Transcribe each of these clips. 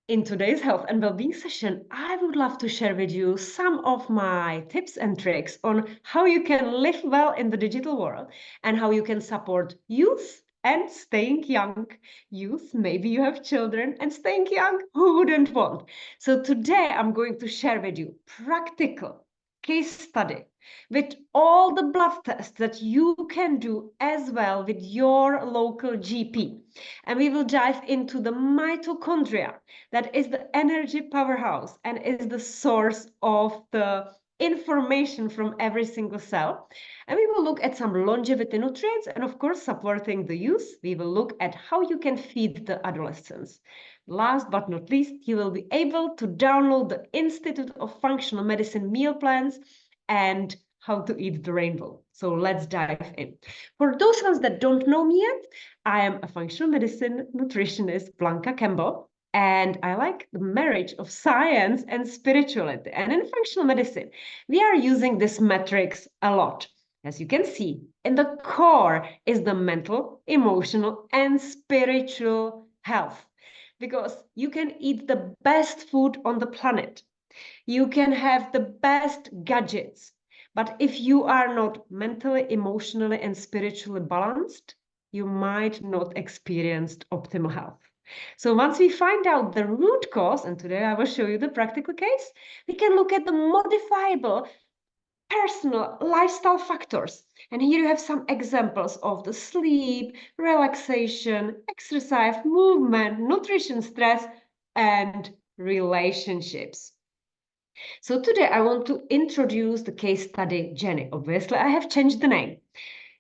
In today's health and well-being session, I would love to share with you some of my tips and tricks on how you can live well in the digital world and how you can support youth and staying young. Youth, maybe you have children, and staying young, who wouldn't want? So today I'm going to share with you practical case study with all the blood tests that you can do as well with your local GP. And we will dive into the mitochondria, that is the energy powerhouse and is the source of the information from every single cell. And we will look at some longevity nutrients and, of course, supporting the youth. We will look at how you can feed the adolescents. Last but not least, you will be able to download the Institute of Functional Medicine meal plans and how to eat the rainbow. So let's dive in. For those ones that don't know me yet, I am a functional medicine nutritionist, Blanca Campbell, and I like the marriage of science and spirituality. And in functional medicine, we are using this matrix a lot. As you can see, in the core is the mental, emotional, and spiritual health. Because you can eat the best food on the planet. You can have the best gadgets. But if you are not mentally, emotionally, and spiritually balanced, you might not experience optimal health. So once we find out the root cause, and today I will show you the practical case, we can look at the modifiable personal lifestyle factors. And here you have some examples of the sleep, relaxation, exercise, movement, nutrition, stress, and relationships. So today I want to introduce the case study Jenny. Obviously, I have changed the name.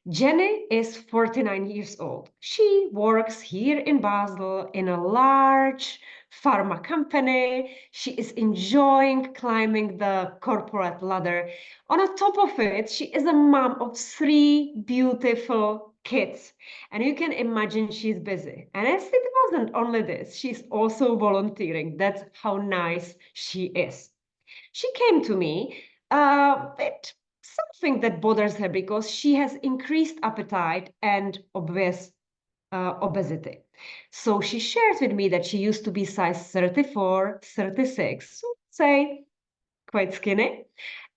Jenny is 49 years old. She works here in Basel in a large pharma company. She is enjoying climbing the corporate ladder. On the top of it, she is a mom of 3 beautiful kids. And you can imagine she's busy. And as it wasn't only this, she's also volunteering. That's how nice she is. She came to me with something that bothers her because she has increased appetite and obesity. So she shares with me that she used to be size 34, 36, so say quite skinny.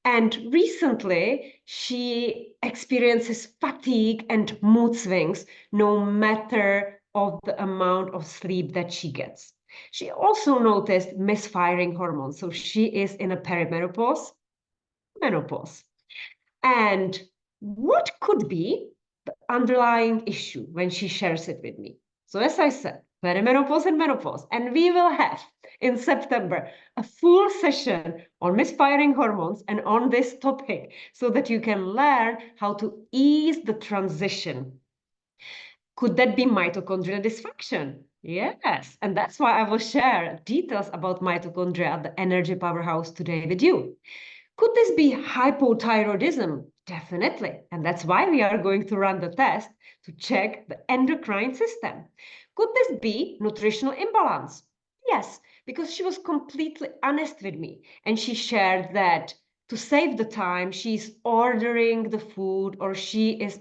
And recently, she experiences fatigue and mood swings, no matter of the amount of sleep that she gets. She also noticed misfiring hormones. So she is in a perimenopause, menopause. And what could be the underlying issue when she shares it with me? So as I said, perimenopause and menopause. And we will have in September a full session on misfiring hormones and on this topic so that you can learn how to ease the transition. Could that be mitochondrial dysfunction? Yes, and that's why I will share details about mitochondria, the energy powerhouse, today with you. Could this be hypothyroidism? Definitely, and that's why we are going to run the test to check the endocrine system. Could this be nutritional imbalance? Yes, because she was completely honest with me, and she shared that to save the time, she's ordering the food or she is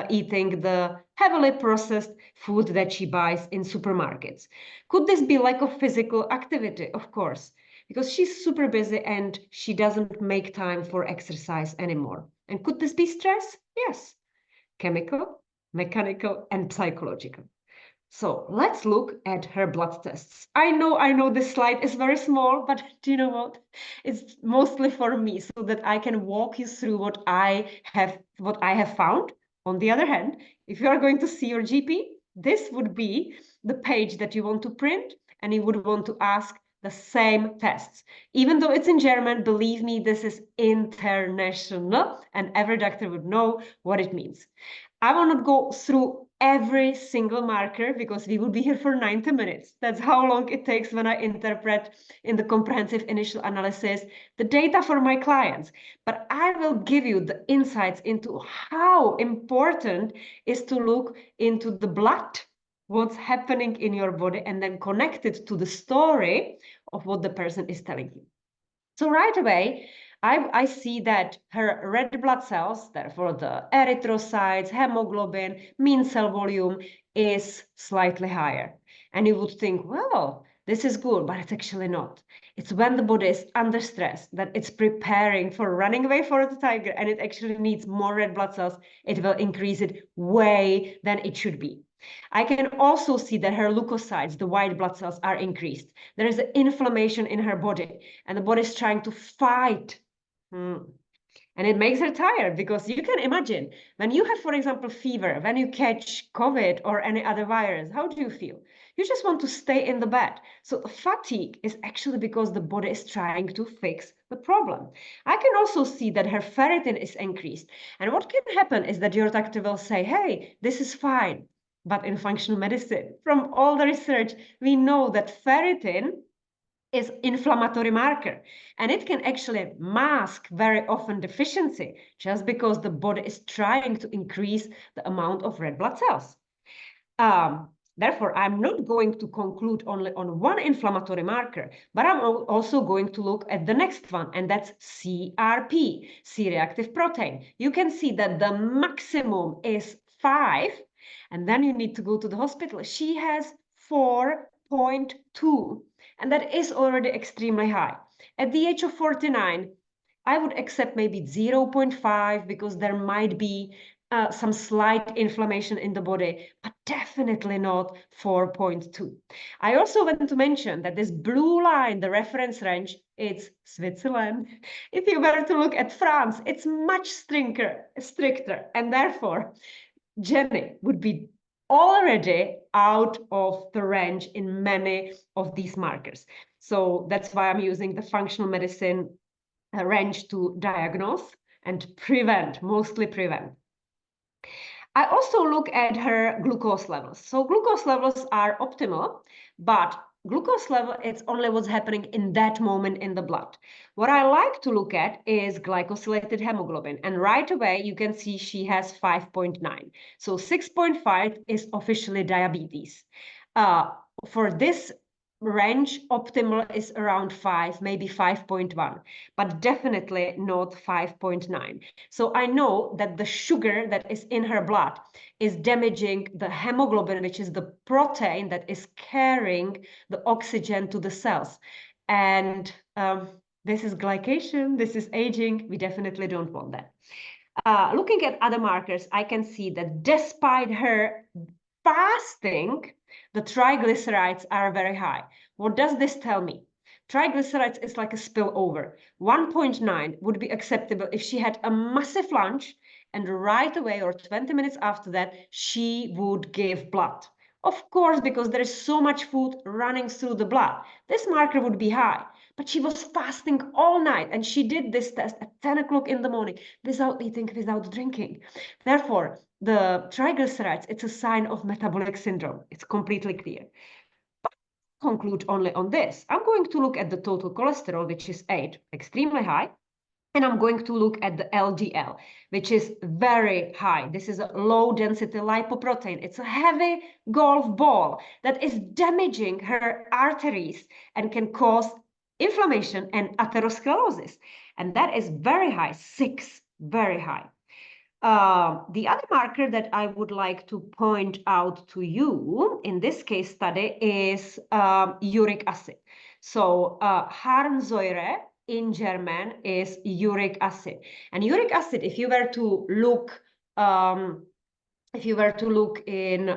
eating the heavily processed food that she buys in supermarkets. Could this be lack of physical activity? Of course, because she's super busy and she doesn't make time for exercise anymore. And could this be stress? Yes, chemical, mechanical, and psychological. So let's look at her blood tests. I know this slide is very small, but do you know what? It's mostly for me so that I can walk you through what I have found. On the other hand, if you are going to see your GP, this would be the page that you want to print and you would want to ask the same tests. Even though it's in German, believe me, this is international and every doctor would know what it means. I will not go through every single marker because we will be here for 90 minutes. That's how long it takes when I interpret in the comprehensive initial analysis the data for my clients. But I will give you the insights into how important is to look into the blood, what's happening in your body, and then connect it to the story of what the person is telling you. So right away, I see that her red blood cells, therefore the erythrocytes, hemoglobin, mean cell volume is slightly higher. And you would think, well, this is good, but it's actually not. It's when the body is under stress that it's preparing for running away for the tiger, and it actually needs more red blood cells. It will increase it way than it should be. I can also see that her leukocytes, the white blood cells, are increased. There is an inflammation in her body, and the body is trying to fight. And it makes her tired, because you can imagine when you have, for example, fever, when you catch COVID or any other virus, how do you feel? You just want to stay in the bed. So fatigue is actually because the body is trying to fix the problem. I can also see that her ferritin is increased. And what can happen is that your doctor will say, hey, this is fine. But in functional medicine, from all the research, we know that ferritin is inflammatory marker, and it can actually mask very often deficiency just because the body is trying to increase the amount of red blood cells. Therefore, I'm not going to conclude only on one inflammatory marker, but I'm also going to look at the next one, and that's CRP, C-reactive protein. You can see that the maximum is 5, and then you need to go to the hospital. She has 4.2, and that is already extremely high. At the age of 49, I would accept maybe 0.5 because there might be some slight inflammation in the body, but definitely not 4.2. I also want to mention that this blue line, the reference range, it's Switzerland. If you were to look at France, it's much stricter, and therefore Jenny would be already out of the range in many of these markers. So that's why I'm using the functional medicine range to diagnose and prevent, mostly prevent. I also look at her glucose levels. So glucose levels are optimal, but glucose level, it's only what's happening in that moment in the blood. What I like to look at is glycosylated hemoglobin. And right away, you can see she has 5.9. So 6.5 is officially diabetes. For this range, optimal is around 5, maybe 5.1, but definitely not 5.9. So I know that the sugar that is in her blood is damaging the hemoglobin, which is the protein that is carrying the oxygen to the cells. And this is glycation, this is aging. We definitely don't want that. Looking at other markers, I can see that despite her fasting, the triglycerides are very high. What does this tell me? Triglycerides is like a spillover. 1.9 would be acceptable if she had a massive lunch and right away or 20 minutes after that, she would give blood. Of course, because there is so much food running through the blood, this marker would be high. But she was fasting all night, and she did this test at 10 o'clock in the morning without eating, without drinking. Therefore, the triglycerides, it's a sign of metabolic syndrome. It's completely clear. But conclude only on this. I'm going to look at the total cholesterol, which is 8, extremely high. And I'm going to look at the LDL, which is very high. This is a low density lipoprotein. It's a heavy golf ball that is damaging her arteries and can cause inflammation and atherosclerosis. And that is very high, 6, very high. The other marker that I would like to point out to you in this case study is uric acid. So Harnsäure in German is uric acid. And uric acid, if you were to look, in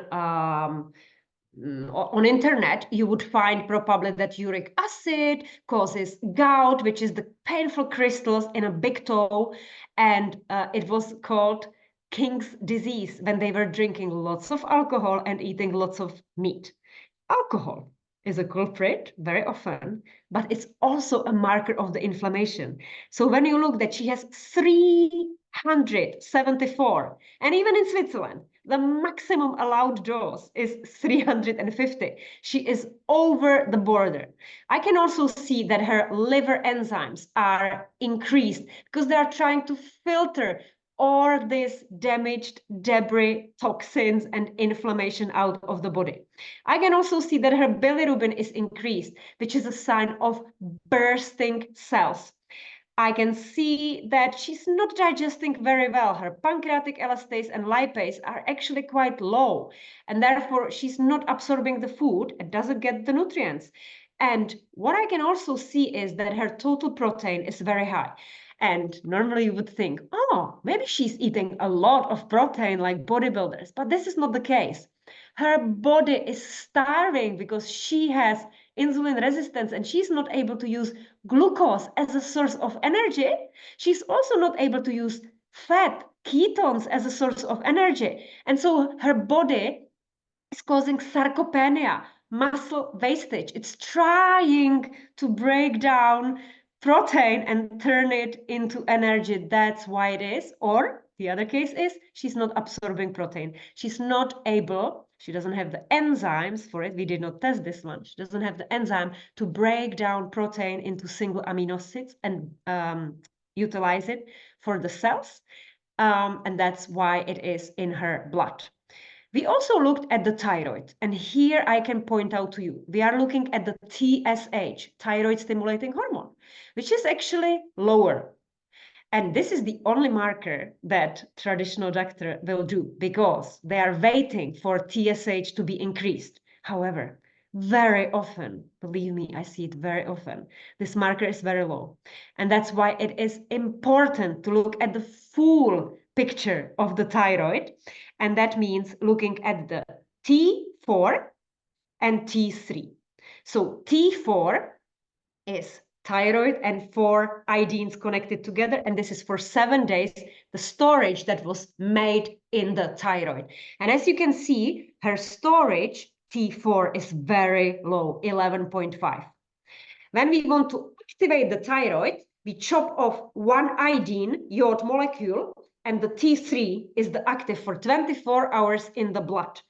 on internet, you would find probably that uric acid causes gout, which is the painful crystals in a big toe. And it was called King's disease when they were drinking lots of alcohol and eating lots of meat. Alcohol is a culprit very often, but it's also a marker of the inflammation. So when you look that she has 374, and even in Switzerland, the maximum allowed dose is 350. She is over the border. I can also see that her liver enzymes are increased because they are trying to filter all this damaged debris, toxins, and inflammation out of the body. I can also see that her bilirubin is increased, which is a sign of bursting cells. I can see that she's not digesting very well. Her pancreatic elastase and lipase are actually quite low, and therefore she's not absorbing the food and doesn't get the nutrients. And what I can also see is that her total protein is very high. And normally you would think, oh, maybe she's eating a lot of protein like bodybuilders, but this is not the case. Her body is starving because she has insulin resistance and she's not able to use glucose as a source of energy. She's also not able to use fat, ketones as a source of energy. And so her body is causing sarcopenia, muscle wastage. It's trying to break down protein and turn it into energy. That's why it is. Or the other case is she's not absorbing protein. She's not able, she doesn't have the enzymes for it. We did not test this one. She doesn't have the enzyme to break down protein into single amino acids and utilize it for the cells. And that's why it is in her blood. We also looked at the thyroid, and here I can point out to you, we are looking at the TSH, thyroid stimulating hormone, which is actually lower. And this is the only marker that traditional doctor will do because they are waiting for TSH to be increased. However, very often, believe me, I see it very often, this marker is very low. And that's why it is important to look at the full picture of the thyroid. And that means looking at the T4 and T3. So T4 is thyroid and 4 iodines connected together. And this is for 7 days, the storage that was made in the thyroid. And as you can see, her storage, T4, is very low, 11.5. When we want to activate the thyroid, we chop off 1 iodine iod molecule, and the T3 is the active for 24 hours in the blood.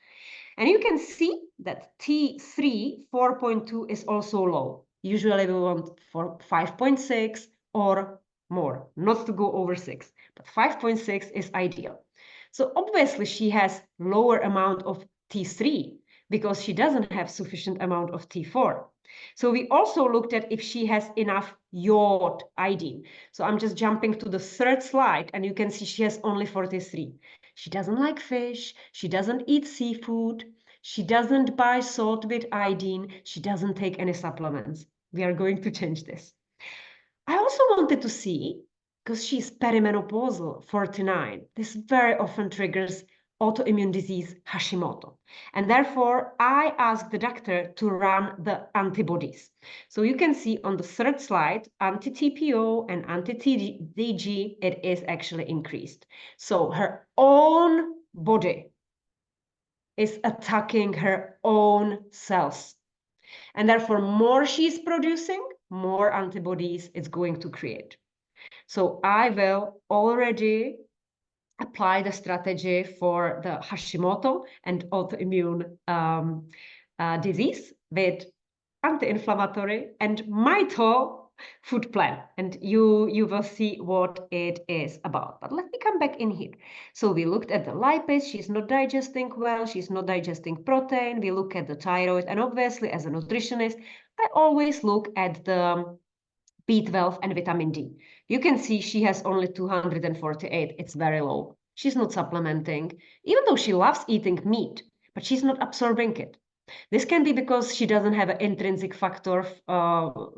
And you can see that T3, 4.2, is also low. Usually we want for 5.6 or more, not to go over 6, but 5.6 is ideal. So obviously she has lower amount of T3 because she doesn't have sufficient amount of T4. So we also looked at if she has enough iod iodine. So I'm just jumping to the third slide, and you can see she has only 43. She doesn't like fish. She doesn't eat seafood. She doesn't buy salt with iodine. She doesn't take any supplements. We are going to change this. I also wanted to see, because she's perimenopausal, 49, this very often triggers autoimmune disease Hashimoto. And therefore, I asked the doctor to run the antibodies. So you can see on the third slide, anti-TPO and anti-TDG, it is actually increased. So her own body is attacking her own cells. And therefore, more she's producing, more antibodies it's going to create. So I will already apply the strategy for the Hashimoto and autoimmune disease with anti-inflammatory and mito food plan, and you will see what it is about. But let me come back in here. So we looked at the lipase. She's not digesting well. She's not digesting protein. We look at the thyroid, and obviously as a nutritionist, I always look at the B12 and vitamin D. You can see she has only 248. It's very low. She's not supplementing, even though she loves eating meat, but she's not absorbing it. This can be because she doesn't have an intrinsic factor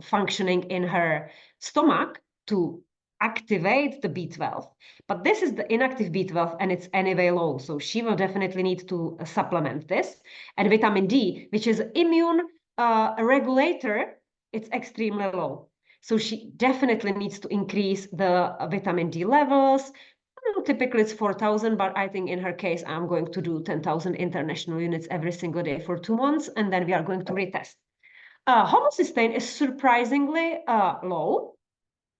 functioning in her stomach to activate the B12. But this is the inactive B12 and it's anyway low. So she will definitely need to supplement this. And vitamin D, which is immune regulator, it's extremely low. So she definitely needs to increase the vitamin D levels. Typically it's 4,000, but I think in her case, I'm going to do 10,000 international units every single day for 2 months, and then we are going to retest. Homocysteine is surprisingly low.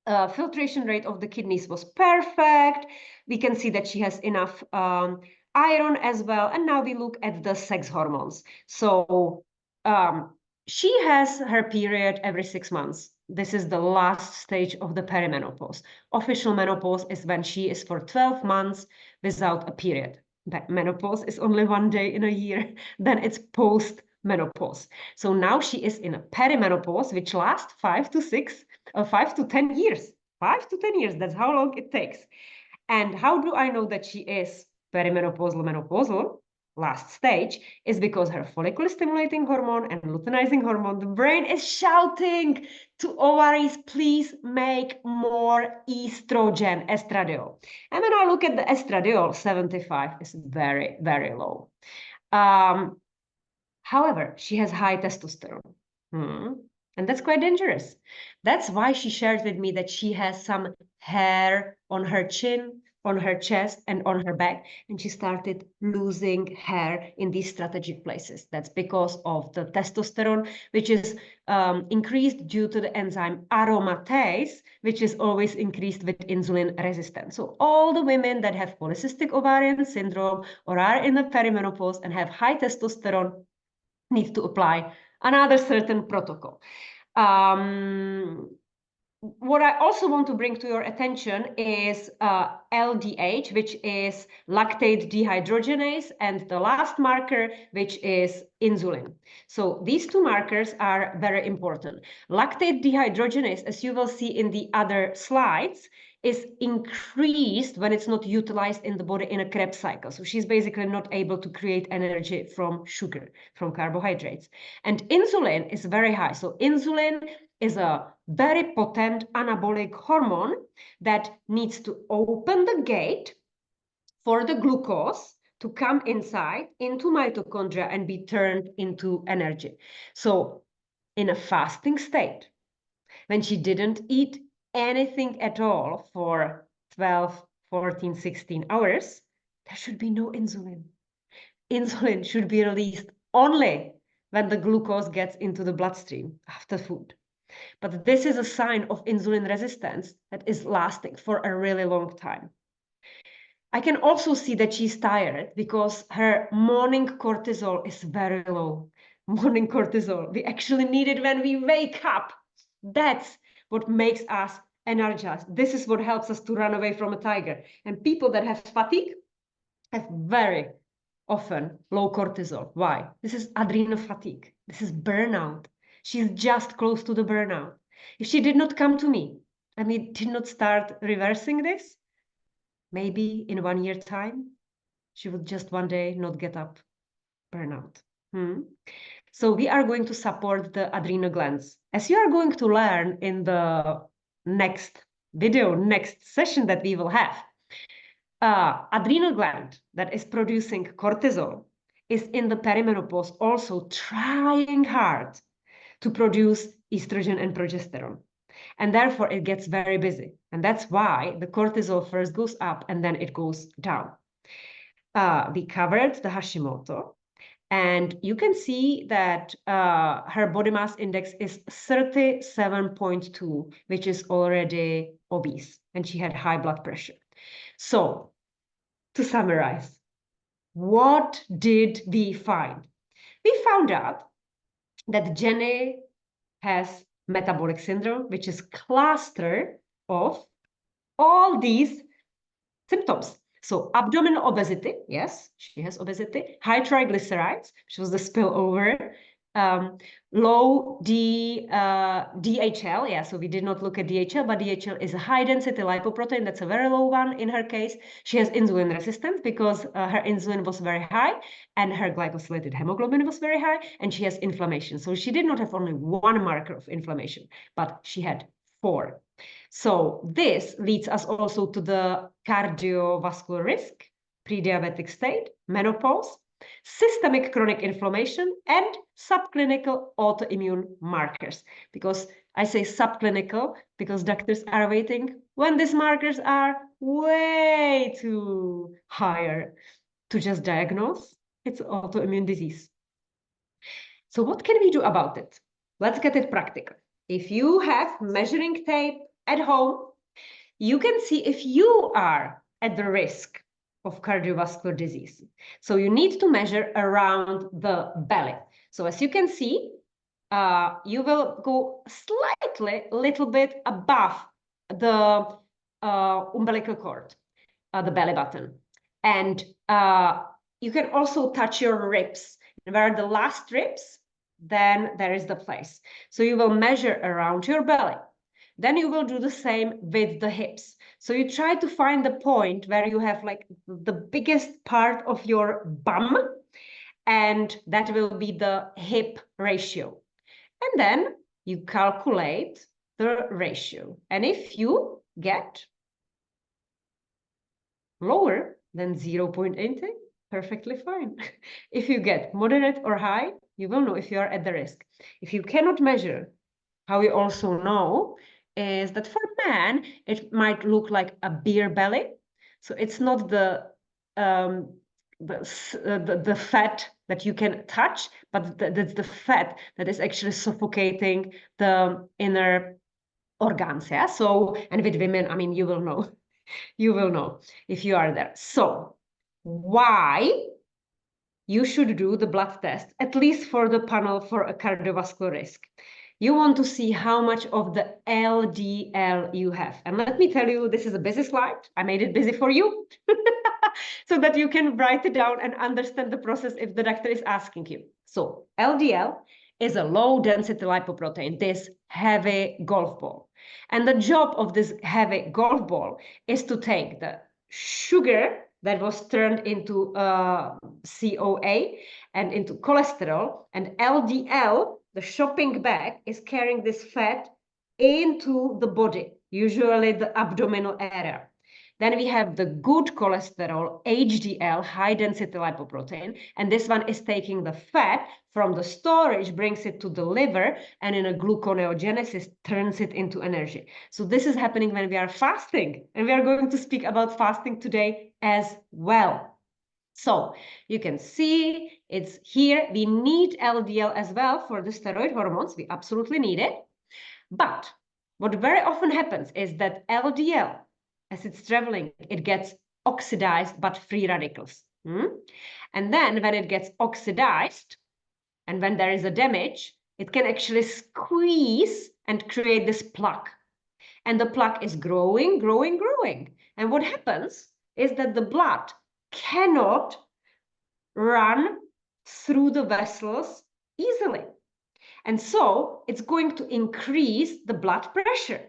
Filtration rate of the kidneys was perfect. We can see that she has enough iron as well. And now we look at the sex hormones. So she has her period every 6 months. This is the last stage of the perimenopause. Official menopause is when she is for 12 months without a period. But menopause is only 1 day in a year. Then it's post-menopause. So now she is in a perimenopause, which lasts 5 to 10 years. 5 to 10 years, that's how long it takes. And how do I know that she is perimenopausal, menopausal? last stage, is because her follicle stimulating hormone and luteinizing hormone, the brain is shouting to ovaries, please make more estrogen, estradiol. And when I look at the estradiol, 75 is very, very low. However, she has high testosterone. And that's quite dangerous. That's why she shared with me that she has some hair on her chin, on her chest, and on her back. And she started losing hair in these strategic places. That's because of the testosterone, which is increased due to the enzyme aromatase, which is always increased with insulin resistance. So all the women that have polycystic ovarian syndrome or are in the perimenopause and have high testosterone need to apply another certain protocol. What I also want to bring to your attention is LDH, which is lactate dehydrogenase, and the last marker, which is insulin. So these two markers are very important. Lactate dehydrogenase, as you will see in the other slides, is increased when it's not utilized in the body in a Krebs cycle. So she's basically not able to create energy from sugar, from carbohydrates. And insulin is very high. So insulin is a very potent anabolic hormone that needs to open the gate for the glucose to come inside into mitochondria and be turned into energy. So in a fasting state, when she didn't eat anything at all for 12, 14, 16 hours, there should be no insulin. Insulin should be released only when the glucose gets into the bloodstream after food. But this is a sign of insulin resistance that is lasting for a really long time. I can also see that she's tired because her morning cortisol is very low. Morning cortisol, we actually need it when we wake up. That's what makes us energized. This is what helps us to run away from a tiger. And people that have fatigue have very often low cortisol. Why? This is adrenal fatigue. This is burnout. She's just close to the burnout. If she did not come to me and we did not start reversing this, maybe in 1 year time, she would just one day not get up, burnout. So we are going to support the adrenal glands. As you are going to learn in the next video, next session that we will have, adrenal gland that is producing cortisol is in the perimenopause also trying hard to produce estrogen and progesterone. And therefore, it gets very busy. And that's why the cortisol first goes up and then it goes down. We covered the Hashimoto. And you can see that her body mass index is 37.2, which is already obese. And she had high blood pressure. So, to summarize, what did we find? We found out that Jenny has metabolic syndrome, which is cluster of all these symptoms. So abdominal obesity, yes, she has obesity, high triglycerides, which was the spillover, low DHL, yeah, so we did not look at DHL, but DHL is a high density lipoprotein, that's a very low one in her case. She has insulin resistance because her insulin was very high and her glycosylated hemoglobin was very high, and she has inflammation. So she did not have only one marker of inflammation, but she had 4. So this leads us also to the cardiovascular risk, pre-diabetic state, menopause, systemic chronic inflammation, and subclinical autoimmune markers. Because I say subclinical because doctors are waiting when these markers are way too higher to just diagnose. It's autoimmune disease. So what can we do about it? Let's get it practical. If you have measuring tape at home, you can see if you are at the risk of cardiovascular disease. So you need to measure around the belly. So as you can see, you will go slightly, little bit above the umbilical cord, the belly button. And you can also touch your ribs. Where the last ribs, then there is the place. So you will measure around your belly. Then you will do the same with the hips. So you try to find the point where you have like the biggest part of your bum and that will be the hip ratio. And then you calculate the ratio. And if you get lower than 0.80, perfectly fine. If you get moderate or high, you will know if you are at the risk. If you cannot measure, how you also know is that for men, it might look like a beer belly. So it's not the fat that you can touch, but that's the fat that is actually suffocating the inner organs. Yeah. So, and with women, I mean, you will know. You will know if you are there. So, why you should do the blood test, at least for the panel for a cardiovascular risk? You want to see how much of the LDL you have. And let me tell you, this is a busy slide. I made it busy for you so that you can write it down and understand the process if the doctor is asking you. So LDL is a low density lipoprotein, this heavy golf ball. And the job of this heavy golf ball is to take the sugar that was turned into CoA and into cholesterol, and LDL, the shopping bag, is carrying this fat into the body, usually the abdominal area. Then we have the good cholesterol, HDL, high density lipoprotein, and this one is taking the fat from the storage, brings it to the liver, and in a gluconeogenesis turns it into energy. So this is happening when we are fasting, and we are going to speak about fasting today as well. So you can see it's here. We need LDL as well for the steroid hormones. We absolutely need it. But what very often happens is that LDL, as it's traveling, it gets oxidized by free radicals. And then when it gets oxidized, and when there is a damage, it can actually squeeze and create this plaque. And the plaque is growing, growing, growing. And what happens is that the blood cannot run through the vessels easily. And so it's going to increase the blood pressure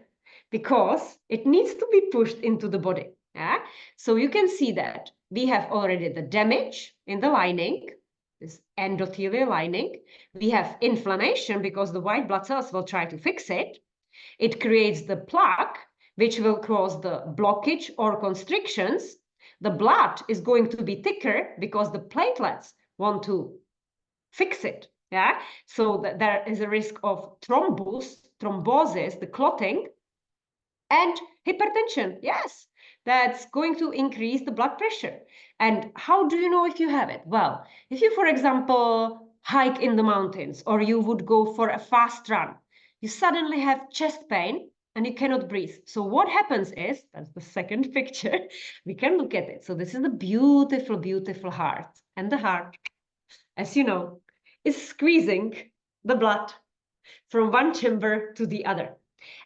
because it needs to be pushed into the body. Yeah? So you can see that we have already the damage in the lining, this endothelial lining. We have inflammation because the white blood cells will try to fix it. It creates the plaque, which will cause the blockage or constrictions. The blood is going to be thicker because the platelets want to fix it. Yeah, so there is a risk of thrombosis, the clotting, and hypertension. Yes, that's going to increase the blood pressure. And how do you know if you have it? Well, if you, for example, hike in the mountains, or you would go for a fast run, you suddenly have chest pain and you cannot breathe. So what happens is, that's the second picture, we can look at it. So this is the beautiful, beautiful heart. And the heart, as you know, is squeezing the blood from one chamber to the other.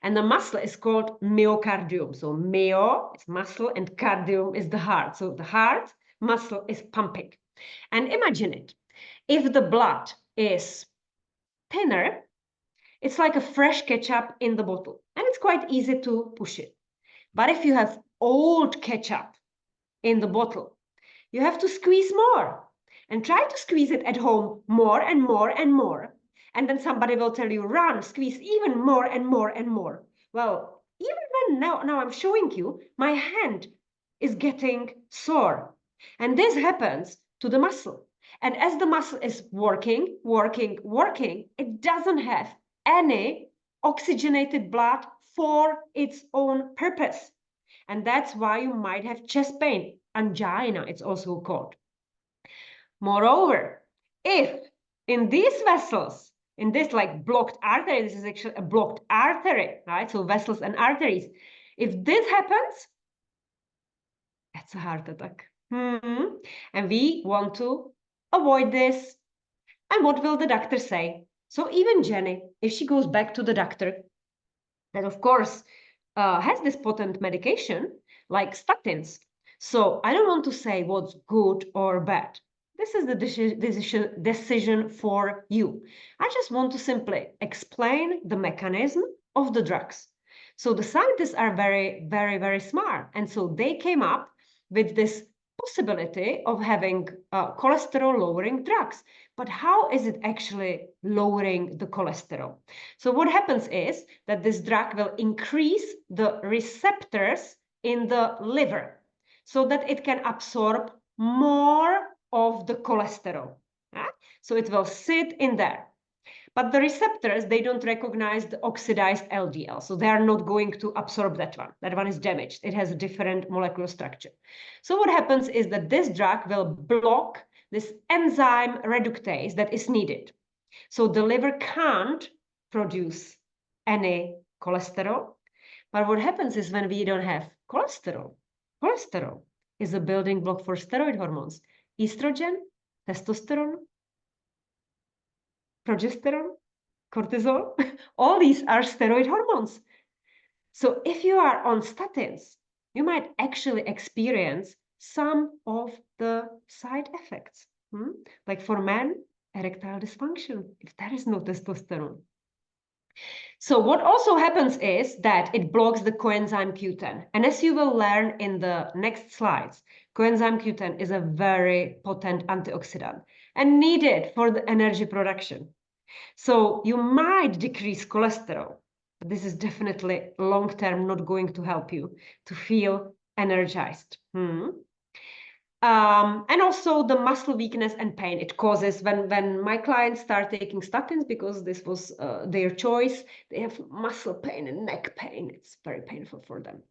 And the muscle is called myocardium. So myo is muscle and cardium is the heart. So the heart muscle is pumping. And imagine it. If the blood is thinner, it's like a fresh ketchup in the bottle. And it's quite easy to push it. But if you have old ketchup in the bottle, you have to squeeze more. And try to squeeze it at home more and more and more. And then somebody will tell you, run, squeeze even more and more and more. Well, even when now I'm showing you, my hand is getting sore. And this happens to the muscle. And as the muscle is working, it doesn't have any oxygenated blood for its own purpose. And that's why you might have chest pain, angina, it's also called. Moreover, if in these vessels, in this like blocked artery, this is actually a blocked artery, right? So vessels and arteries. If this happens, that's a heart attack. And we want to avoid this. And what will the doctor say? So even Jenny, if she goes back to the doctor, that of course has this potent medication like statins. So I don't want to say what's good or bad. This is the decision for you. I just want to simply explain the mechanism of the drugs. So the scientists are very, very, very smart. And so they came up with this possibility of having cholesterol-lowering drugs. But how is it actually lowering the cholesterol? So what happens is that this drug will increase the receptors in the liver so that it can absorb more of the cholesterol. So it will sit in there. But the receptors, they don't recognize the oxidized LDL. So they are not going to absorb that one. That one is damaged. It has a different molecular structure. So what happens is that this drug will block this enzyme reductase that is needed. So the liver can't produce any cholesterol. But what happens is when we don't have cholesterol, cholesterol is a building block for steroid hormones. Estrogen, testosterone, progesterone, cortisol, all these are steroid hormones. So if you are on statins, you might actually experience some of the side effects. Like for men, erectile dysfunction, if there is no testosterone. So what also happens is that it blocks the coenzyme Q10. And as you will learn in the next slides, coenzyme Q10 is a very potent antioxidant and needed for the energy production. So you might decrease cholesterol, but this is definitely long-term not going to help you to feel energized. And also the muscle weakness and pain it causes when my clients start taking statins, because this was their choice, they have muscle pain and neck pain. It's very painful for them.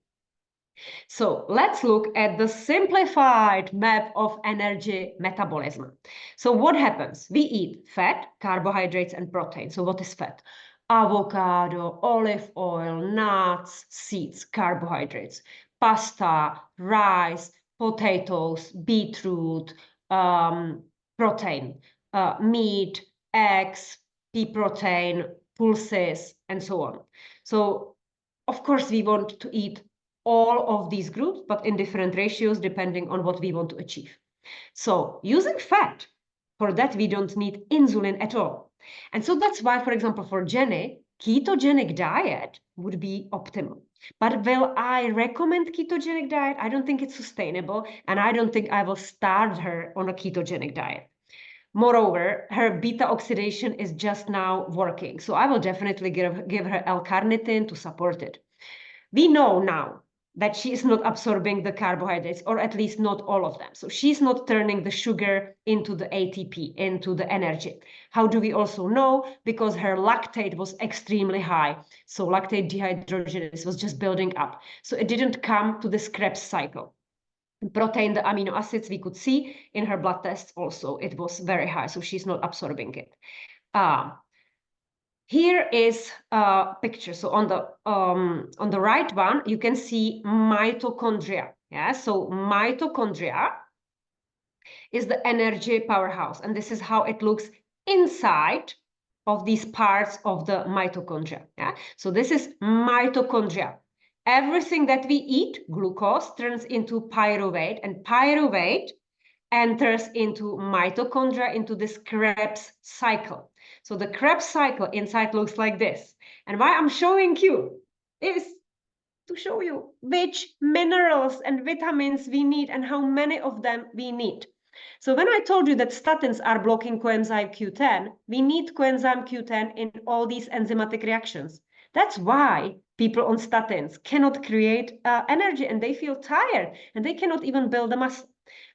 So let's look at the simplified map of energy metabolism. So what happens? We eat fat, carbohydrates, and protein. So what is fat? Avocado, olive oil, nuts, seeds, carbohydrates, pasta, rice, potatoes, beetroot, protein, meat, eggs, pea protein, pulses, and so on. So of course, we want to eat all of these groups, but in different ratios depending on what we want to achieve. So using fat, for that we don't need insulin at all. And so that's why, for example, for Jenny, ketogenic diet would be optimal. But will I recommend ketogenic diet? I don't think it's sustainable, and I don't think I will start her on a ketogenic diet. Moreover, her beta oxidation is just now working. So I will definitely give her L-carnitine to support it. We know now that she is not absorbing the carbohydrates, or at least not all of them. So she's not turning the sugar into the ATP, into the energy. How do we also know? Because her lactate was extremely high. So lactate dehydrogenase was just building up. So it didn't come to this Krebs cycle. Protein, the amino acids, we could see in her blood tests also, it was very high. So she's not absorbing it. Here is a picture. So on the right one, you can see mitochondria. Yeah, so mitochondria is the energy powerhouse, and this is how it looks inside of these parts of the mitochondria. Yeah, so this is mitochondria. Everything that we eat, glucose, turns into pyruvate, and pyruvate enters into mitochondria, into this Krebs cycle. So the Krebs cycle inside looks like this. And why I'm showing you is to show you which minerals and vitamins we need and how many of them we need. So when I told you that statins are blocking coenzyme Q10, we need coenzyme Q10 in all these enzymatic reactions. That's why people on statins cannot create energy, and they feel tired and they cannot even build a muscle.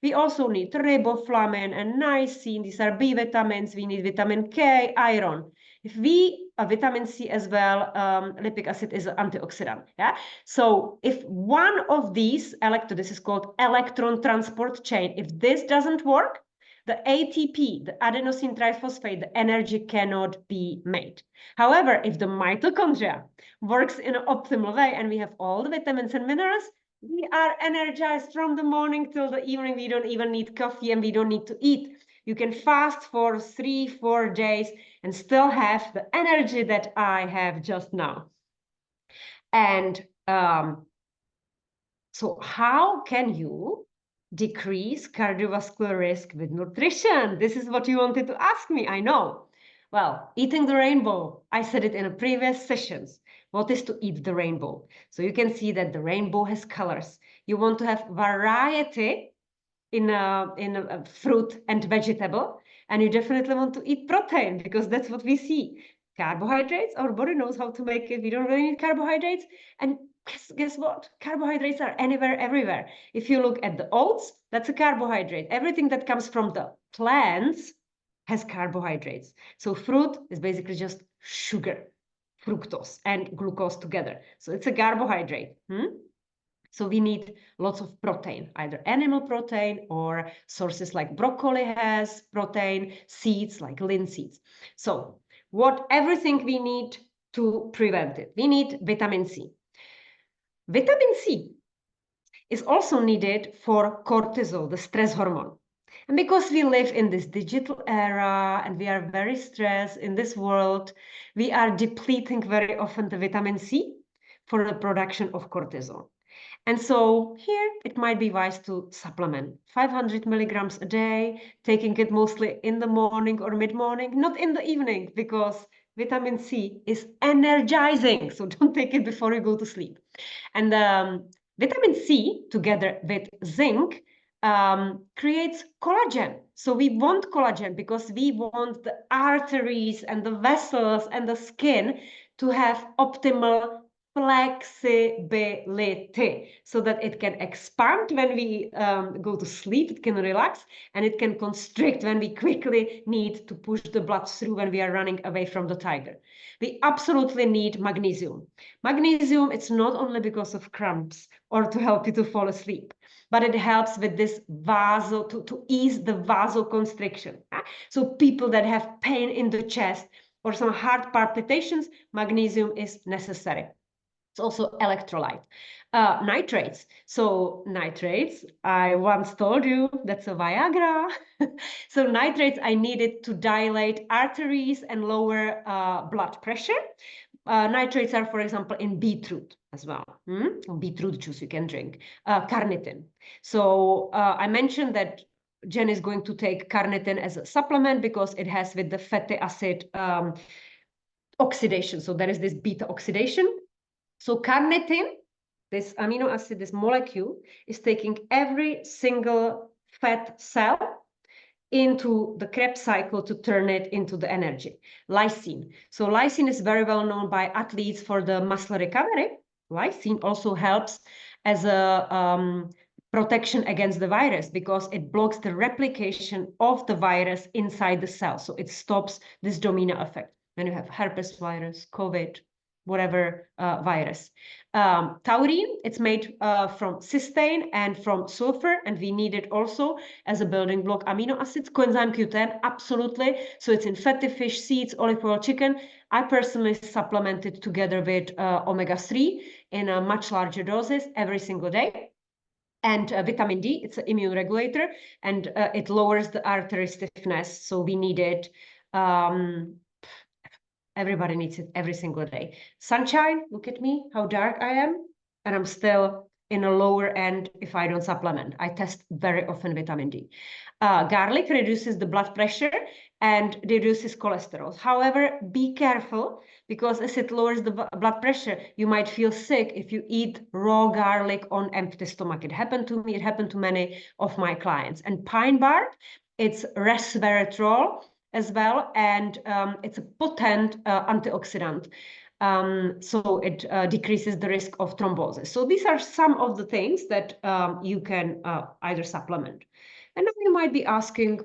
We also need riboflavin and niacin. These are B vitamins. We need vitamin K, iron. If we, vitamin C as well, lipic acid is an antioxidant. Yeah. So if one of these this is called electron transport chain, if this doesn't work, the ATP, the adenosine triphosphate, the energy cannot be made. However, if the mitochondria works in an optimal way and we have all the vitamins and minerals, we are energized from the morning till the evening. We don't even need coffee and we don't need to eat. You can fast for 3-4 days and still have the energy that I have just now. And so how can you decrease cardiovascular risk with nutrition? This is what you wanted to ask me, I know. Well, eating the rainbow, I said it in a previous sessions. What is to eat the rainbow? So you can see that the rainbow has colors. You want to have variety in a fruit and vegetable, and you definitely want to eat protein because that's what we see. Carbohydrates, our body knows how to make it. We don't really need carbohydrates. And guess what? Carbohydrates are anywhere, everywhere. If you look at the oats, that's a carbohydrate. Everything that comes from the plants has carbohydrates. So fruit is basically just sugar, fructose and glucose together. So it's a carbohydrate. So we need lots of protein, either animal protein or sources like broccoli has protein, seeds like linseeds. So everything we need to prevent it. We need vitamin C. Vitamin C is also needed for cortisol, the stress hormone. And because we live in this digital era and we are very stressed in this world, we are depleting very often the vitamin C for the production of cortisol. And so here it might be wise to supplement 500 milligrams a day, taking it mostly in the morning or mid-morning, not in the evening, because vitamin C is energizing. So don't take it before you go to sleep. And vitamin C, together with zinc, creates collagen. So we want collagen because we want the arteries and the vessels and the skin to have optimal flexibility so that it can expand when we go to sleep, it can relax, and it can constrict when we quickly need to push the blood through when we are running away from the tiger. We absolutely need magnesium. Magnesium, it's not only because of cramps or to help you to fall asleep, but it helps with this to ease the vasoconstriction. So people that have pain in the chest or some heart palpitations, magnesium is necessary. It's also electrolyte. Nitrates. So nitrates, I once told you, that's a Viagra. So nitrates, I needed to dilate arteries and lower blood pressure. Nitrates are, for example, in beetroot as well. Beetroot juice you can drink. Carnitine. So I mentioned that Jen is going to take carnitine as a supplement because it has with the fatty acid oxidation. So there is this beta oxidation. So carnitine, this amino acid, this molecule, is taking every single fat cell into the Krebs cycle to turn it into the energy. Lysine. So lysine is very well known by athletes for the muscle recovery. Lysine also helps as a protection against the virus because it blocks the replication of the virus inside the cell. So it stops this domino effect. When you have herpes virus, COVID, whatever virus. Taurine, it's made from cysteine and from sulfur, and we need it also as a building block. Amino acids, coenzyme Q10, absolutely. So it's in fatty fish, seeds, olive oil, chicken. I personally supplement it together with omega-3 in a much larger doses every single day. And vitamin D, it's an immune regulator, and it lowers the artery stiffness, so we need it. Everybody needs it every single day. Sunshine, look at me, how dark I am. And I'm still in a lower end if I don't supplement. I test very often vitamin D. Garlic reduces the blood pressure and reduces cholesterol. However, be careful because as it lowers the blood pressure, you might feel sick if you eat raw garlic on empty stomach. It happened to me, it happened to many of my clients. And pine bark, it's resveratrol as well, and it's a potent antioxidant. So it decreases the risk of thrombosis. So these are some of the things that you can either supplement. And now you might be asking,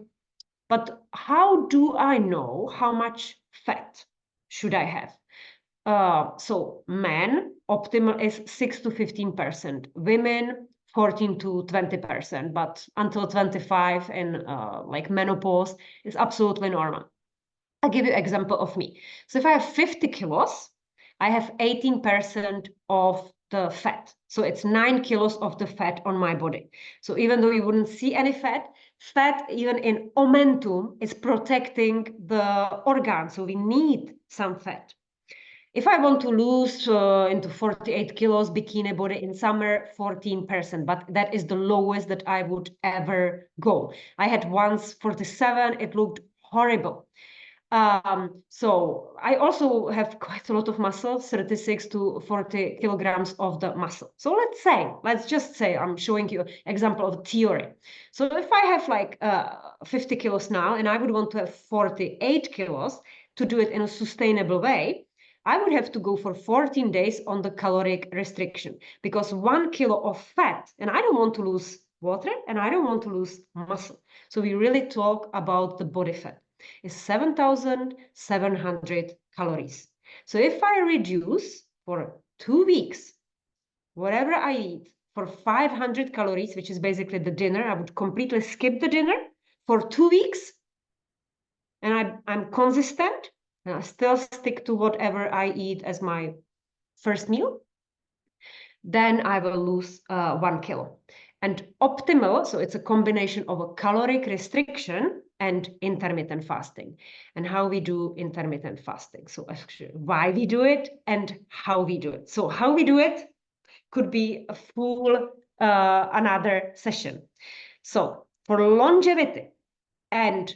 but how do I know how much fat should I have? So men, optimal is 6 to 15%. Women, 14 to 20%, but until 25 and like menopause is absolutely normal. I'll give you an example of me. So if I have 50 kilos, I have 18% of the fat. So it's 9 kilos of the fat on my body. So even though you wouldn't see any fat, even in omentum is protecting the organ. So we need some fat. If I want to lose into 48 kilos bikini body in summer, 14%, but that is the lowest that I would ever go. I had once 47, it looked horrible. So I also have quite a lot of muscle, 36 to 40 kilograms of the muscle. So let's just say I'm showing you an example of theory. So if I have like 50 kilos now and I would want to have 48 kilos to do it in a sustainable way, I would have to go for 14 days on the caloric restriction because 1 kilo of fat, and I don't want to lose water and I don't want to lose muscle. So we really talk about the body fat is 7,700 calories. So if I reduce for 2 weeks, whatever I eat for 500 calories, which is basically the dinner, I would completely skip the dinner for 2 weeks. And I'm consistent and I still stick to whatever I eat as my first meal, then I will lose 1 kilo. And optimal, so it's a combination of a caloric restriction and intermittent fasting, and how we do intermittent fasting. So actually why we do it and how we do it. So how we do it could be a full another session. So for longevity and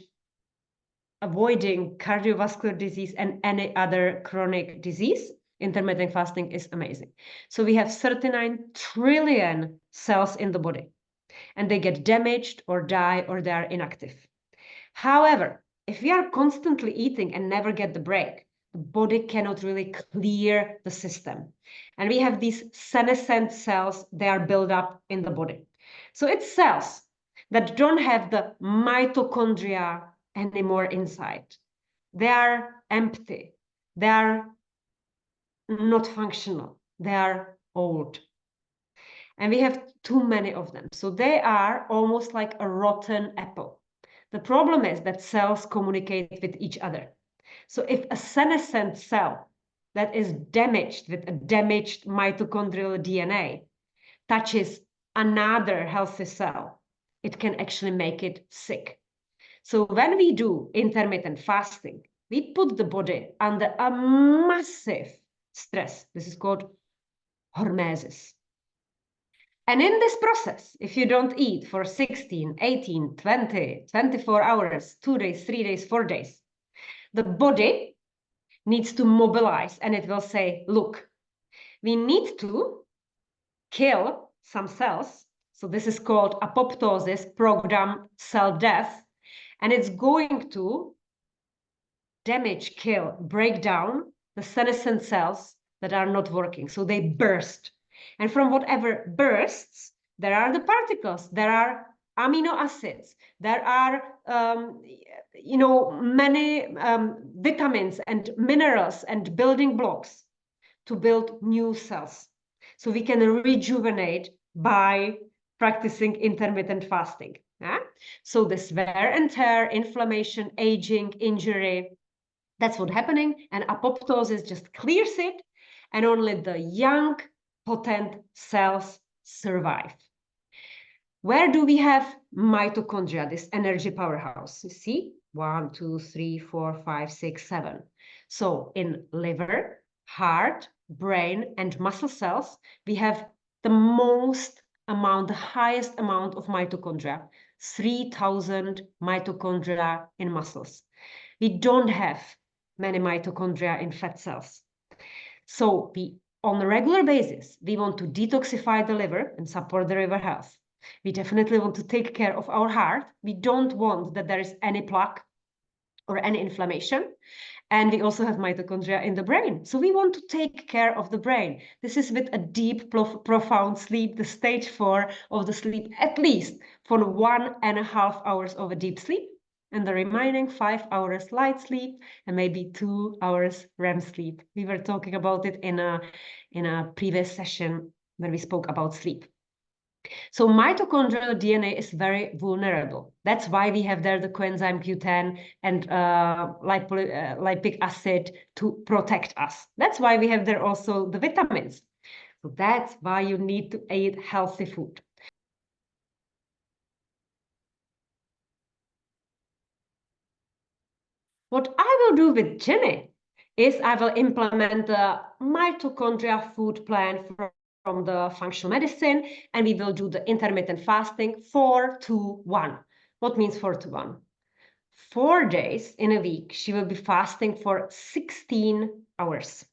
avoiding cardiovascular disease and any other chronic disease, intermittent fasting is amazing. So we have 39 trillion cells in the body, and they get damaged or die or they are inactive. However, if we are constantly eating and never get the break, the body cannot really clear the system. And we have these senescent cells, they are built up in the body. So it's cells that don't have the mitochondria anymore inside. They are empty. They are not functional. They are old. And we have too many of them. So they are almost like a rotten apple. The problem is that cells communicate with each other. So if a senescent cell that is damaged with a damaged mitochondrial DNA touches another healthy cell, it can actually make it sick. So when we do intermittent fasting, we put the body under a massive stress. This is called hormesis. And in this process, if you don't eat for 16, 18, 20, 24 hours, 2 days, 3 days, 4 days, the body needs to mobilize and it will say, look, we need to kill some cells. So this is called apoptosis, programmed cell death. And it's going to damage, kill, break down the senescent cells that are not working. So they burst. And from whatever bursts, there are the particles, there are amino acids, there are many vitamins and minerals and building blocks to build new cells. So we can rejuvenate by practicing intermittent fasting. Yeah? So this wear and tear, inflammation, aging, injury, that's what's happening. And apoptosis just clears it, and only the young, potent cells survive. Where do we have mitochondria, this energy powerhouse? You see, 1, 2, 3, 4, 5, 6, 7. So in liver, heart, brain, and muscle cells, we have the highest amount of mitochondria, 3,000 mitochondria in muscles. We don't have many mitochondria in fat cells. So on a regular basis, we want to detoxify the liver and support the liver health. We definitely want to take care of our heart. We don't want that there is any plaque or any inflammation. And we also have mitochondria in the brain. So we want to take care of the brain. This is with a deep, profound sleep, the stage 4 of the sleep, at least for 1.5 hours of a deep sleep, and the remaining 5 hours light sleep, and maybe 2 hours REM sleep. We were talking about it in a previous session when we spoke about sleep. So mitochondrial DNA is very vulnerable. That's why we have there the coenzyme Q10 and lipic acid to protect us. That's why we have there also the vitamins. So that's why you need to eat healthy food. What I will do with Jenny is I will implement the mitochondria food plan from the functional medicine, and we will do the intermittent fasting 4-1. What means 4-1? 4 days in a week, she will be fasting for 16 hours.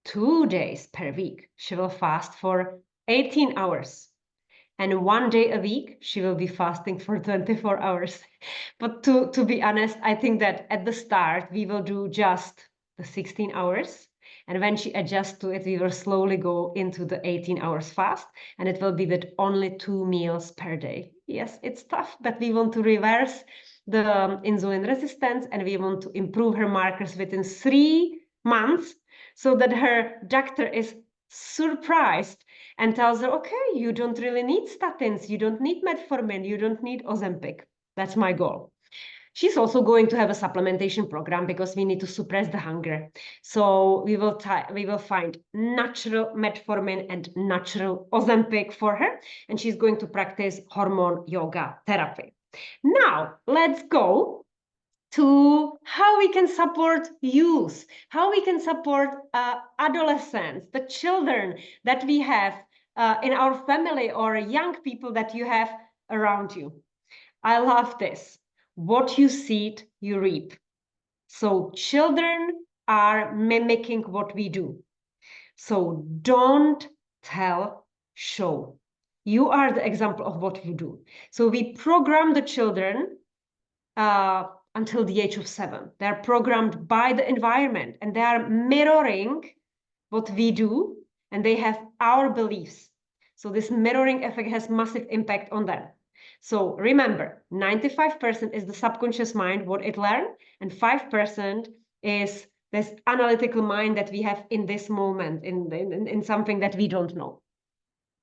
2 days per week, she will fast for 18 hours. And 1 day a week, she will be fasting for 24 hours. But to be honest, I think that at the start, we will do just the 16 hours. And when she adjusts to it, we will slowly go into the 18 hours fast. And it will be with only 2 meals per day. Yes, it's tough, but we want to reverse the insulin resistance and we want to improve her markers within 3 months so that her doctor is surprised and tells her, okay, you don't really need statins, you don't need metformin, you don't need Ozempic. That's my goal. She's also going to have a supplementation program because we need to suppress the hunger. So we will find natural metformin and natural Ozempic for her, and she's going to practice hormone yoga therapy. Now, let's go to how we can support youth, how we can support adolescents, the children that we have in our family or young people that you have around you. I love this. What you seed, you reap. So children are mimicking what we do. So don't tell, show. You are the example of what you do. So we program the children until the age of 7. They're programmed by the environment and they are mirroring what we do and they have our beliefs. So this mirroring effect has massive impact on them. So remember, 95% is the subconscious mind, what it learned, and 5% is this analytical mind that we have in this moment, in something that we don't know.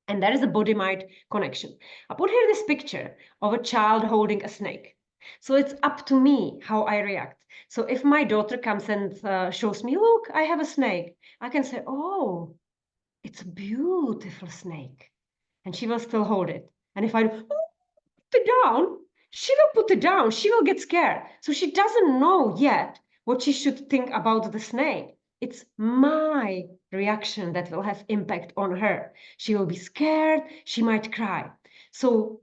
And that is a body-mind connection. I put here this picture of a child holding a snake. So it's up to me how I react. So if my daughter comes and shows me, look, I have a snake, I can say, oh, it's a beautiful snake. And she will still hold it. And if I put it down, she will put it down. She will get scared. So she doesn't know yet what she should think about the snake. It's my reaction that will have impact on her. She will be scared. She might cry. So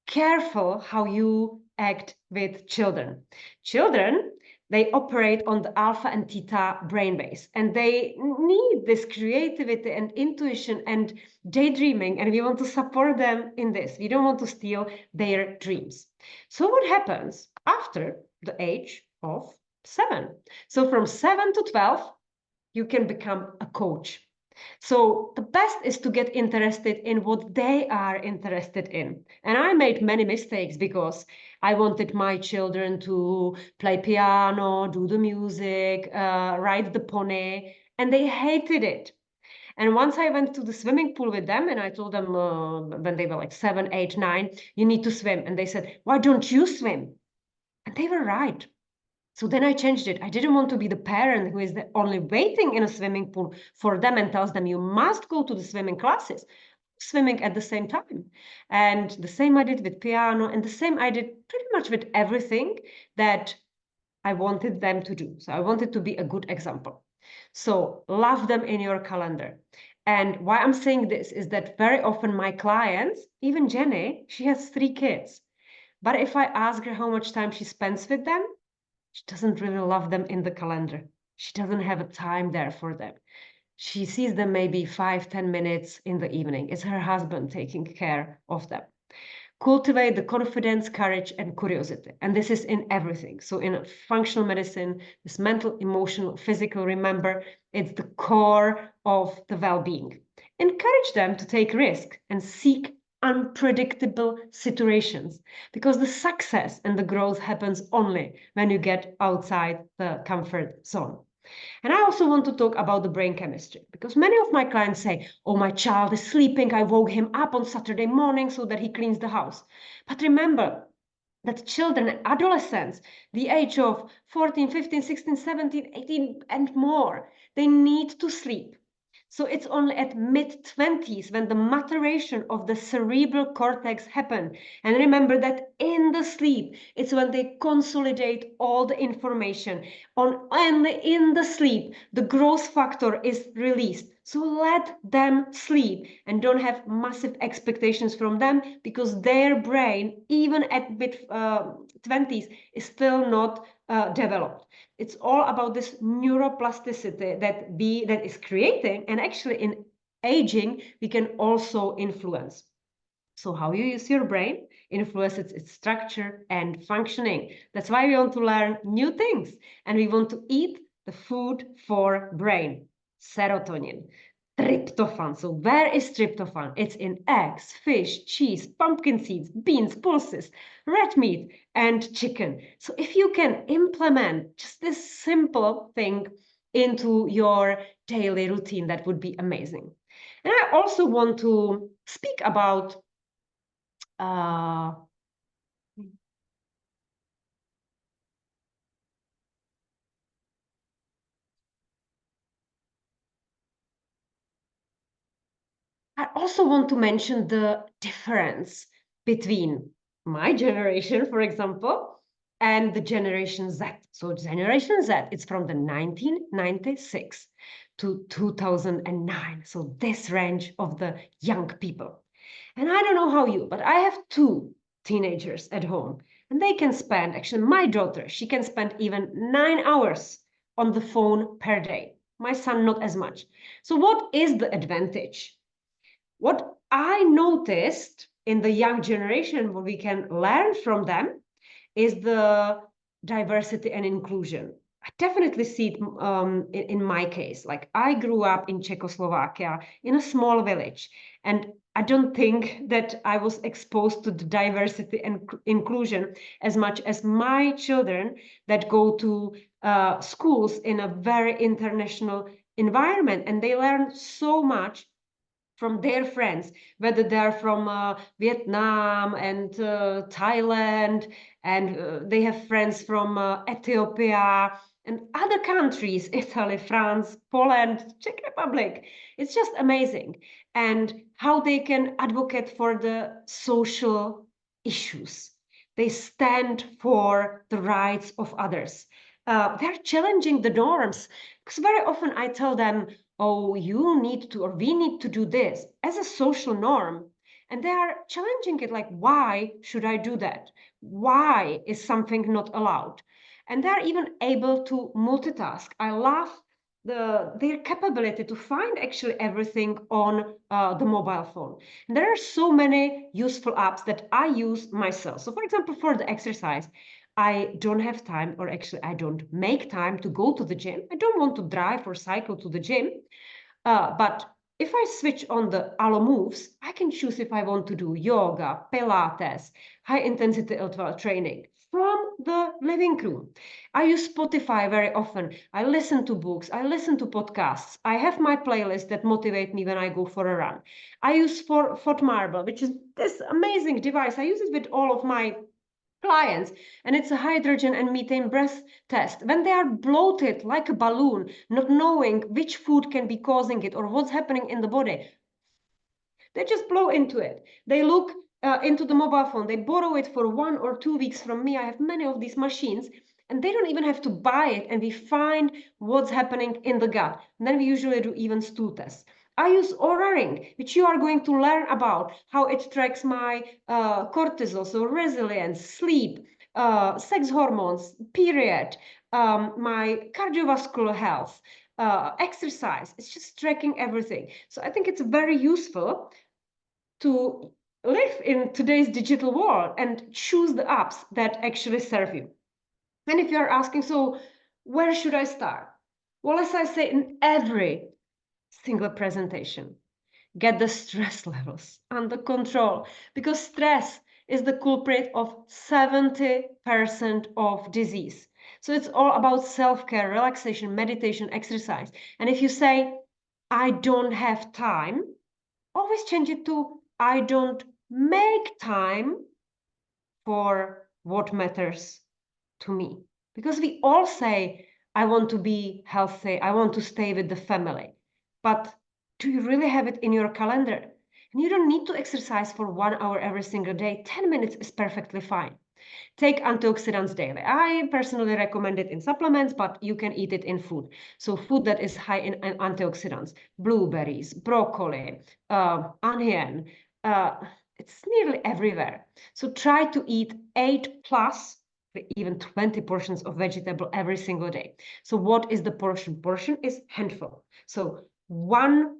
careful how you act with children. Children, they operate on the alpha and theta brain base, and they need this creativity and intuition and daydreaming, and we want to support them in this. We don't want to steal their dreams. So what happens after the age of 7? So from 7 to 12, you can become a coach. So the best is to get interested in what they are interested in. And I made many mistakes because I wanted my children to play piano, do the music, ride the pony, and they hated it. And once I went to the swimming pool with them and I told them when they were like 7, 8, 9, you need to swim. And they said, why don't you swim? And they were right. So then I changed it. I didn't want to be the parent who is only waiting in a swimming pool for them and tells them you must go to the swimming classes, swimming at the same time. And the same I did with piano, and the same I did pretty much with everything that I wanted them to do. So I wanted to be a good example. So love them in your calendar. And why I'm saying this is that very often my clients, even Jenny, she has 3 kids. But if I ask her how much time she spends with them, she doesn't really love them in the calendar. She doesn't have a time there for them. She sees them maybe 5, 10 minutes in the evening. It's her husband taking care of them. Cultivate the confidence, courage, and curiosity. And this is in everything. So in functional medicine, this mental, emotional, physical, remember, it's the core of the well-being. Encourage them to take risk and seek unpredictable situations because the success and the growth happens only when you get outside the comfort zone. And I also want to talk about the brain chemistry because many of my clients say, oh, my child is sleeping. I woke him up on Saturday morning so that he cleans the house. But remember that children and adolescents, the age of 14, 15, 16, 17, 18 and more, they need to sleep. So it's only at mid-20s when the maturation of the cerebral cortex happen. And remember that in the sleep, it's when they consolidate all the information. Only in the sleep, the growth factor is released. So let them sleep and don't have massive expectations from them, because their brain, even at mid 20s, is still not developed. It's all about this neuroplasticity that is creating, and actually in aging we can also influence. So how you use your brain influences its structure and functioning. That's why we want to learn new things, and we want to eat the food for brain. Serotonin, tryptophan. So where is tryptophan? It's in eggs, fish, cheese, pumpkin seeds, beans, pulses, red meat, and chicken. So if you can implement just this simple thing into your daily routine, that would be amazing. And I also want to speak about uh, I also want to mention the difference between my generation, for example, and the Generation Z. So Generation Z, it's from the 1996 to 2009. So this range of the young people. And I don't know how you, but I have two teenagers at home, and they can spend, actually, my daughter, she can spend even 9 hours on the phone per day. My son, not as much. So what is the advantage? What I noticed in the young generation, what we can learn from them, is the diversity and inclusion. I definitely see it in my case. Like, I grew up in Czechoslovakia in a small village, and I don't think that I was exposed to the diversity and inclusion as much as my children that go to schools in a very international environment, and they learn so much from their friends, whether they're from Vietnam and Thailand, and they have friends from Ethiopia and other countries, Italy, France, Poland, Czech Republic. It's just amazing. And how they can advocate for the social issues. They stand for the rights of others. They're challenging the norms, because very often I tell them, oh, you need to, or we need to do this as a social norm. And they are challenging it like, why should I do that? Why is something not allowed? And they're even able to multitask. I love their capability to find actually everything on the mobile phone. And there are so many useful apps that I use myself. So for example, for the exercise, I don't have time, or actually I don't make time to go to the gym. I don't want to drive or cycle to the gym. But if I switch on the Allo Moves, I can choose if I want to do yoga, Pilates, high intensity interval training from the living room. I use Spotify very often. I listen to books, I listen to podcasts. I have my playlist that motivate me when I go for a run. I use for Marble, which is this amazing device. I use it with all of my clients, and it's a hydrogen and methane breath test. When they are bloated like a balloon, not knowing which food can be causing it or what's happening in the body, they just blow into it. They look into the mobile phone, they borrow it for 1 or 2 weeks from me. I have many of these machines, and they don't even have to buy it, and we find what's happening in the gut. And then we usually do even stool tests. I use Oura Ring, which you are going to learn about, how it tracks my cortisol, so resilience, sleep, sex hormones, period, my cardiovascular health, exercise. It's just tracking everything. So I think it's very useful to live in today's digital world and choose the apps that actually serve you. And if you're asking, so where should I start? Well, as I say in every single presentation, get the stress levels under control, because stress is the culprit of 70% of disease. So it's all about self-care, relaxation, meditation, exercise. And if you say, I don't have time, always change it to, I don't make time for what matters to me. Because we all say, I want to be healthy, I want to stay with the family. But do you really have it in your calendar? And you don't need to exercise for 1 hour every single day. 10 minutes is perfectly fine. Take antioxidants daily. I personally recommend it in supplements, but you can eat it in food. So food that is high in antioxidants, blueberries, broccoli, onion, it's nearly everywhere. So try to eat 8 plus, even 20 portions of vegetable every single day. So what is the portion? Portion is handful. So one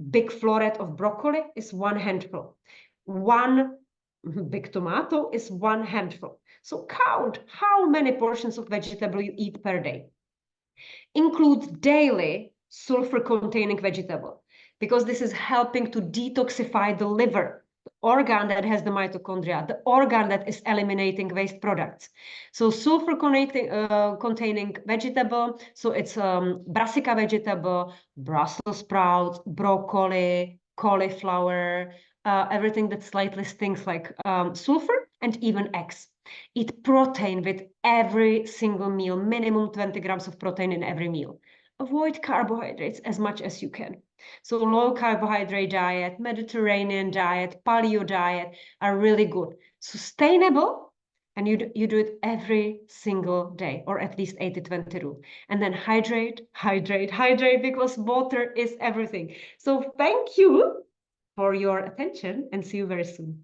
big floret of broccoli is one handful. One big tomato is one handful. So count how many portions of vegetable you eat per day. Include daily sulfur-containing vegetable, because this is helping to detoxify the liver, the organ that has the mitochondria, the organ that is eliminating waste products. So sulfur-containing vegetable, so it's brassica vegetable, Brussels sprouts, broccoli, cauliflower, everything that slightly stinks like sulfur, and even eggs. Eat protein with every single meal, minimum 20 grams of protein in every meal. Avoid carbohydrates as much as you can. So low carbohydrate diet, Mediterranean diet, paleo diet are really good. Sustainable, and you do it every single day, or at least 80-20 rule. And then hydrate, hydrate, hydrate, because water is everything. So thank you for your attention and see you very soon.